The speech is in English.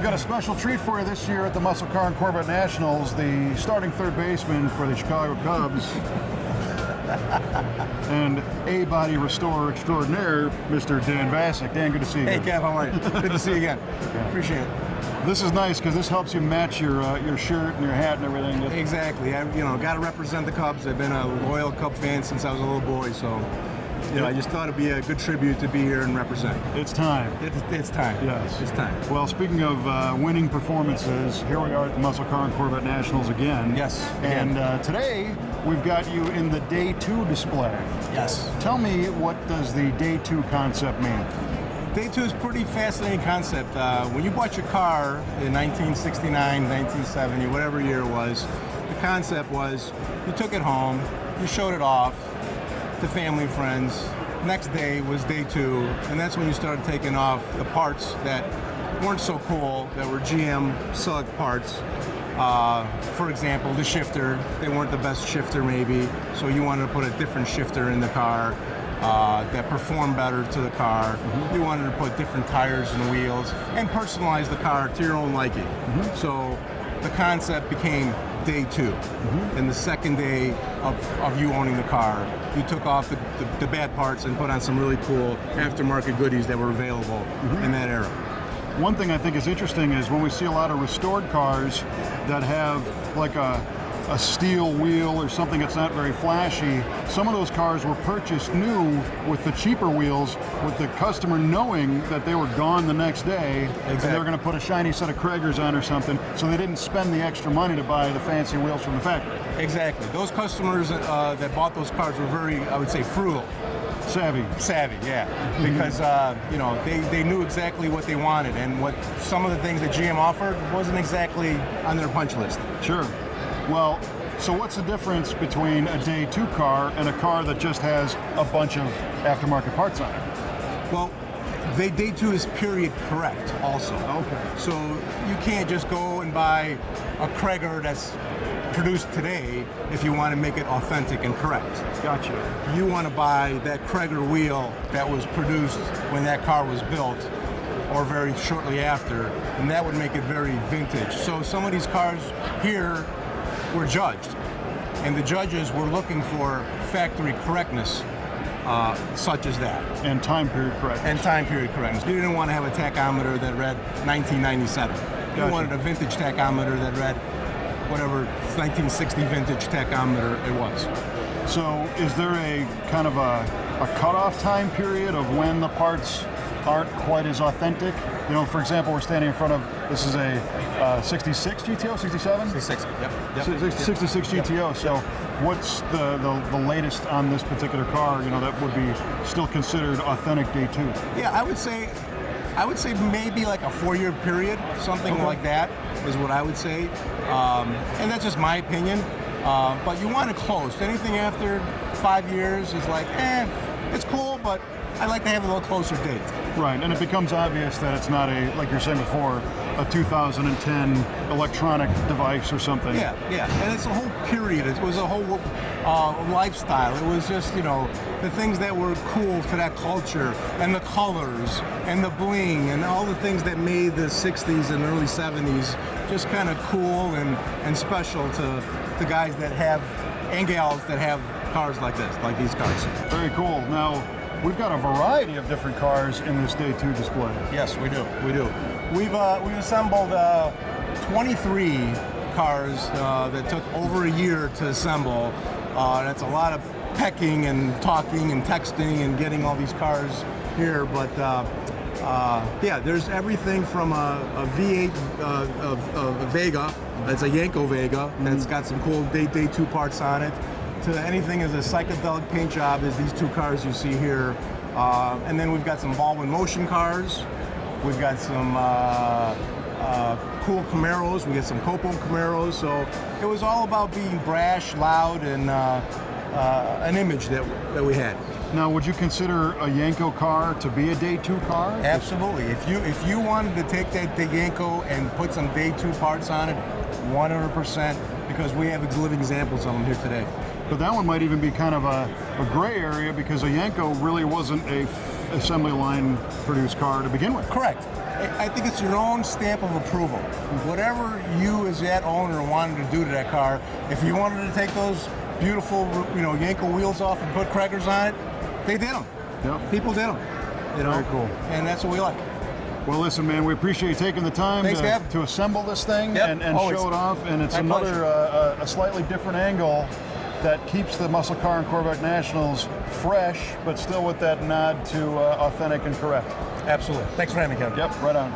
got a special treat for you this year at the Muscle Car and Corvette Nationals. The starting third baseman for the Chicago Cubs and A-body restorer extraordinaire, Mr. Dan Vasic. Dan, good to see you. Hey, Kev, how are you? Good to see you again. Yeah. Appreciate it. This is nice because this helps you match your shirt and your hat and everything. Exactly. I got to represent the Cubs. I've been a loyal Cub fan since I was a little boy, so I just thought it'd be a good tribute to be here and represent. It's time. It's time. Yes. It's time. Well, speaking of winning performances, here we are at the Muscle Car and Corvette Nationals again. Yes. And today, we've got you in the Day 2 display. Yes. Tell me, what does the Day 2 concept mean? Day 2 is a pretty fascinating concept. When you bought your car in 1969, 1970, whatever year it was, the concept was you took it home, you showed it off to family and friends. Next day was Day 2, and that's when you started taking off the parts that weren't so cool, that were GM select parts. For example, the shifter, they weren't the best shifter maybe, so you wanted to put a different shifter in the car that performed better to the car. You wanted to put different tires and wheels and personalize the car to your own liking. So the concept became Day 2. And the second day of you owning the car, you took off the bad parts and put on some really cool aftermarket goodies that were available in that era. One thing I think is interesting is when we see a lot of restored cars that have like a steel wheel or something that's not very flashy, some of those cars were purchased new with the cheaper wheels, with the customer knowing that they were gone the next day. Exactly. And they were going to put a shiny set of Kragers on or something, so they didn't spend the extra money to buy the fancy wheels from the factory. Exactly. Those customers that bought those cars were very, I would say, frugal. Savvy, yeah. Because they knew exactly what they wanted, and what some of the things that GM offered wasn't exactly on their punch list. Sure. Well, so what's the difference between a Day 2 car and a car that just has a bunch of aftermarket parts on it? Well, Day 2 is period correct also. Okay. So you can't just go and buy a Krager that's produced today if you want to make it authentic and correct. Gotcha. You want to buy that Krager wheel that was produced when that car was built, or very shortly after, and that would make it very vintage. So some of these cars here were judged, and the judges were looking for factory correctness, such as that. And time period correctness. And time period correctness. You didn't want to have a tachometer that read 1997. You Gotcha. wanted a vintage tachometer that read whatever 1960 vintage tachometer it was. So is there a kind of a cutoff time period of when the parts aren't quite as authentic? You know, for example, we're standing in front of, this is a 66 GTO, 67? 66, yep. 66 GTO, so what's the latest on this particular car, that would be still considered authentic Day 2? Yeah, I would say maybe like a 4-year period, something like that is what I would say. And that's just my opinion. But you want it close. Anything after 5 years is like, it's cool, but I like to have a little closer date. Right, and it becomes obvious that it's not like you're saying before, a 2010 electronic device or something. Yeah, and it's a whole period. It was a whole lifestyle. It was just, the things that were cool to that culture, and the colors, and the bling, and all the things that made the 60s and early 70s just kind of cool and special to the guys that have, and gals that have cars like this, like these cars. Very cool. Now, we've got a variety of different cars in this Day 2 display. Yes, we do. We've assembled 23 cars that took over a year to assemble. That's a lot of pecking and talking and texting and getting all these cars here. But there's everything from a V8 a Vega. That's a Yanko Vega. That's got some cool Day 2 parts on it, to anything as a psychedelic paint job as these two cars you see here. And then we've got some Baldwin Motion cars. We've got some cool Camaros. We got some Copo Camaros. So it was all about being brash, loud, and an image that we had. Now, would you consider a Yanko car to be a Day 2 car? Absolutely. If you wanted to take that Yanko and put some Day 2 parts on it, 100%, because we have living examples of them here today. But that one might even be kind of a gray area, because a Yanko really wasn't a assembly line produced car to begin with. Correct. I think it's your own stamp of approval. Whatever you as that owner wanted to do to that car, if you wanted to take those beautiful, yank the wheels off and put crackers on it, they did them. Yep. People did them. Very cool. And that's what we like. Well, listen, man, we appreciate you taking the time to assemble this thing and show it off. And it's another a slightly different angle that keeps the muscle car and Corvette Nationals fresh, but still with that nod to authentic and correct. Absolutely. Thanks for having me, Kevin. Yep, right on.